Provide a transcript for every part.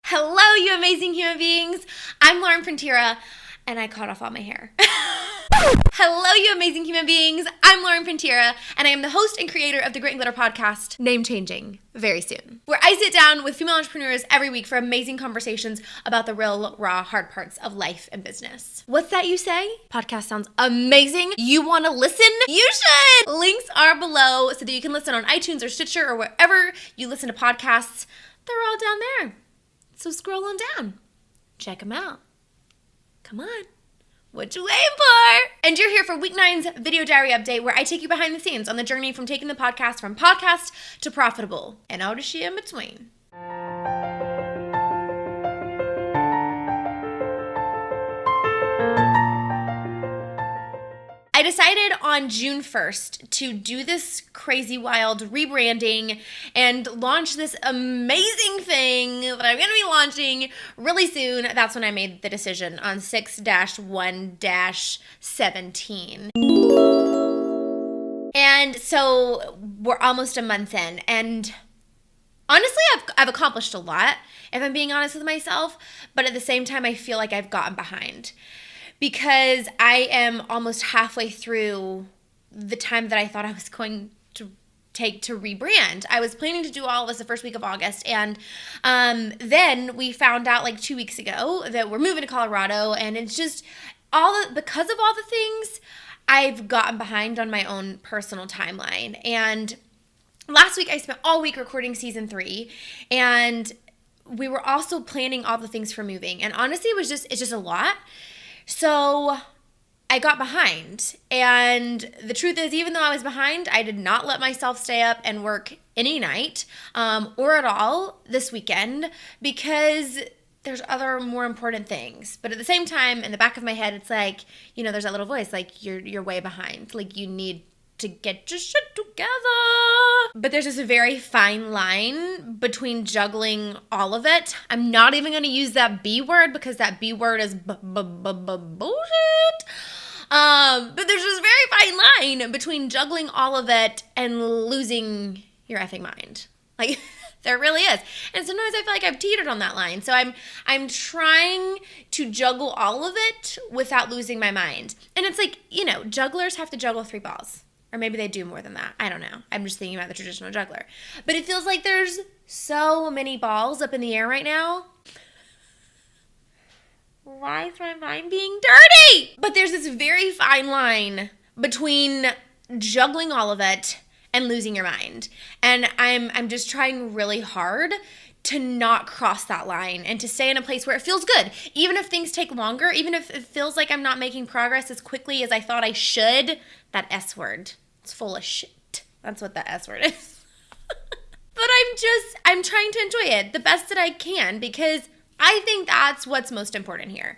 Hello, you amazing human beings. I'm Lauren Frontiera, and I cut off all my hair. Hello, you amazing human beings. I'm Lauren Frontiera, and I am the host and creator of the Grit and Glitter podcast, name changing very soon, where I sit down with female entrepreneurs every week for amazing conversations about the real, raw, hard parts of life and business. What's that you say? Podcast sounds amazing. You want to listen? You should. Links are below so that you can listen on iTunes or Stitcher or wherever you listen to podcasts. They're all down there. So scroll on down. Check them out. Come on. What you waiting for? And you're here for Week 9's Video Diary Update, where I take you behind the scenes on the journey from taking the podcast from podcast to profitable and all the shit in between. I decided on June 1st to do this crazy wild rebranding and launch this amazing thing that I'm going to be launching really soon. That's when I made the decision on 6-1-17. And so we're almost a month in, and honestly, I've accomplished a lot, if I'm being honest with myself, but at the same time, I feel like I've gotten behind. Because I am almost halfway through the time that I thought I was going to take to rebrand. I was planning to do all of this the first week of August, and then we found out like 2 weeks ago that we're moving to Colorado, and it's just because of all the things, I've gotten behind on my own personal timeline. And last week I spent all week recording season 3, and we were also planning all the things for moving. And honestly, it's just a lot. So I got behind, and the truth is, even though I was behind, I did not let myself stay up and work any night or at all this weekend, because there's other more important things. But at the same time, in the back of my head, it's like, there's that little voice, like, you're way behind. Like, you need to get your shit together. But there's this very fine line between juggling all of it. I'm not even going to use that B word, because that B word is bullshit. But there's this very fine line between juggling all of it and losing your effing mind. Like, there really is. And sometimes I feel like I've teetered on that line. So I'm trying to juggle all of it without losing my mind. And it's like, jugglers have to juggle 3 balls. Or maybe they do more than that. I don't know. I'm just thinking about the traditional juggler. But it feels like there's so many balls up in the air right now. Why is my mind being dirty? But there's this very fine line between juggling all of it and losing your mind. And I'm just trying really hard to not cross that line and to stay in a place where it feels good. Even if things take longer, even if it feels like I'm not making progress as quickly as I thought I should. That S word. It's full of shit. That's what that S word is. But I'm trying to enjoy it the best that I can, because I think that's what's most important here.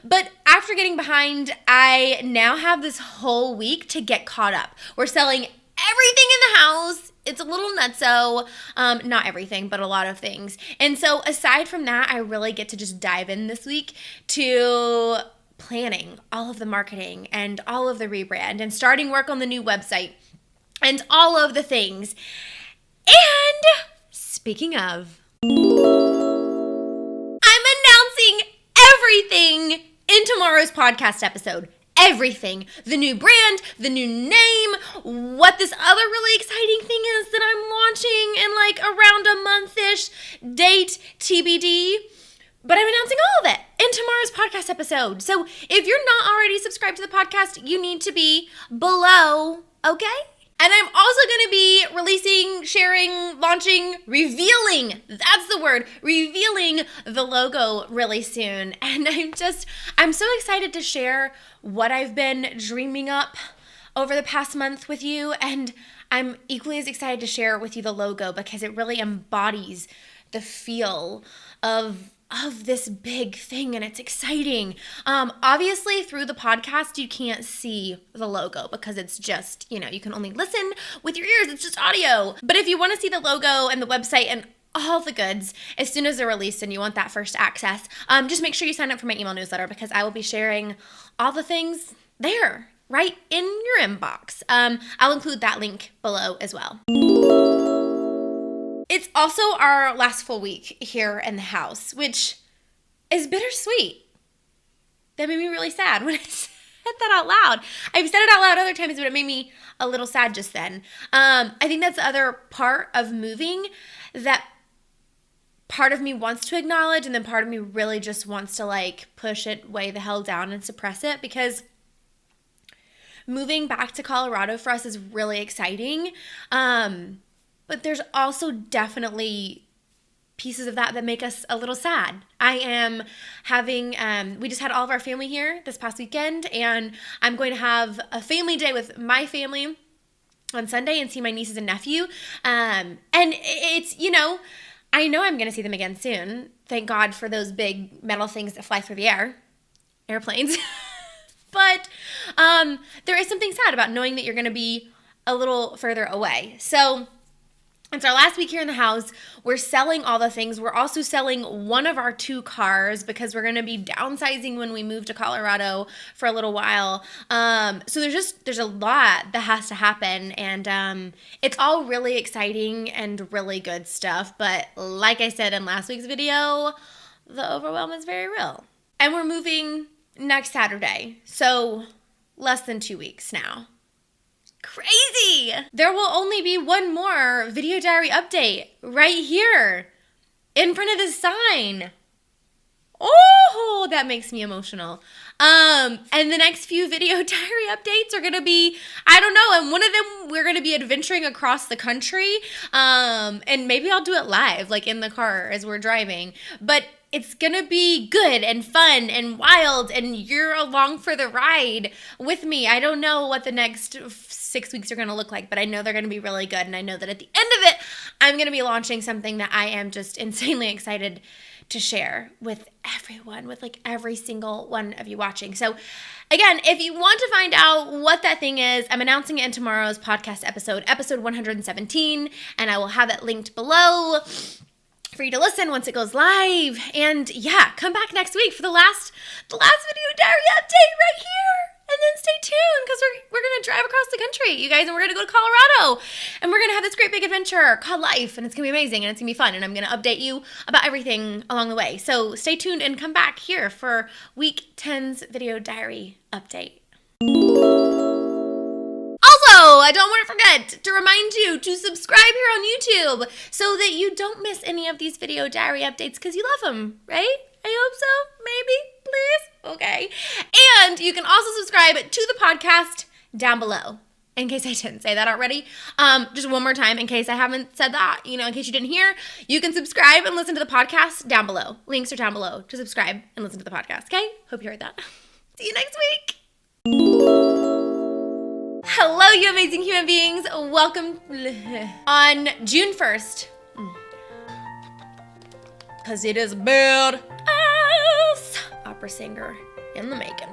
But after getting behind, I now have this whole week to get caught up. We're selling everything in the house. It's a little nutso. Not everything, but a lot of things. And so aside from that, I really get to just dive in this week to planning all of the marketing and all of the rebrand and starting work on the new website and all of the things. And speaking of, I'm announcing everything in tomorrow's podcast episode. Everything. The new brand, the new name, what this other really exciting thing is that I'm launching in like around a month-ish, date TBD. But I'm announcing all of it in tomorrow's podcast episode. So if you're not already subscribed to the podcast, you need to be below, okay? And I'm also going to be releasing, sharing, launching, revealing, that's the word, revealing the logo really soon. And I'm so excited to share what I've been dreaming up over the past month with you. And I'm equally as excited to share with you the logo, because it really embodies the feel of this big thing, and it's exciting. Obviously, through the podcast, you can't see the logo because it's just, you can only listen with your ears. It's just audio. But if you want to see the logo and the website and all the goods as soon as they're released and you want that first access, just make sure you sign up for my email newsletter, because I will be sharing all the things there, right in your inbox. I'll include that link below as well. It's also our last full week here in the house, which is bittersweet. That made me really sad when I said that out loud. I've said it out loud other times, but it made me a little sad just then. I think that's the other part of moving that part of me wants to acknowledge, and then part of me really just wants to like push it way the hell down and suppress it, because moving back to Colorado for us is really exciting. But there's also definitely pieces of that make us a little sad. I am having, we just had all of our family here this past weekend, and I'm going to have a family day with my family on Sunday and see my nieces and nephew. And it's, I know I'm going to see them again soon. Thank God for those big metal things that fly through the air, airplanes. But there is something sad about knowing that you're going to be a little further away. So it's our last week here in the house. We're selling all the things. We're also selling one of our 2 cars because we're going to be downsizing when we move to Colorado for a little while. So there's a lot that has to happen, and it's all really exciting and really good stuff. But like I said in last week's video, the overwhelm is very real. And we're moving next Saturday, so less than 2 weeks now. Crazy! There will only be one more video diary update right here in front of the sign. Oh, that makes me emotional. And the next few video diary updates are going to be, I don't know, and one of them we're going to be adventuring across the country. And maybe I'll do it live, like in the car as we're driving. But it's going to be good and fun and wild, and you're along for the ride with me. I don't know what the next 6 weeks are going to look like, but I know they're going to be really good, and I know that at the end of it, I'm going to be launching something that I am just insanely excited to share with everyone, with like every single one of you watching. So again, if you want to find out what that thing is, I'm announcing it in tomorrow's podcast episode 117, and I will have it linked below for you to listen once it goes live. And yeah, come back next week for the last video diary update right here. And then stay tuned, because we're going to drive across the country, you guys, and we're going to go to Colorado, and we're going to have this great big adventure called life, and it's going to be amazing, and it's going to be fun, and I'm going to update you about everything along the way. So stay tuned and come back here for week 10's video diary update. Also, I don't want to forget to remind you to subscribe here on YouTube so that you don't miss any of these video diary updates, because you love them, right? I hope so. Maybe. Please. Okay. And you can also subscribe to the podcast down below, in case I didn't say that already. Just one more time, in case I haven't said that, in case you didn't hear, you can subscribe and listen to the podcast down below. Links are down below to subscribe and listen to the podcast. Okay? Hope you heard that. See you next week. Hello, you amazing human beings. Welcome on June 1st. Because it is badass opera singer in the making.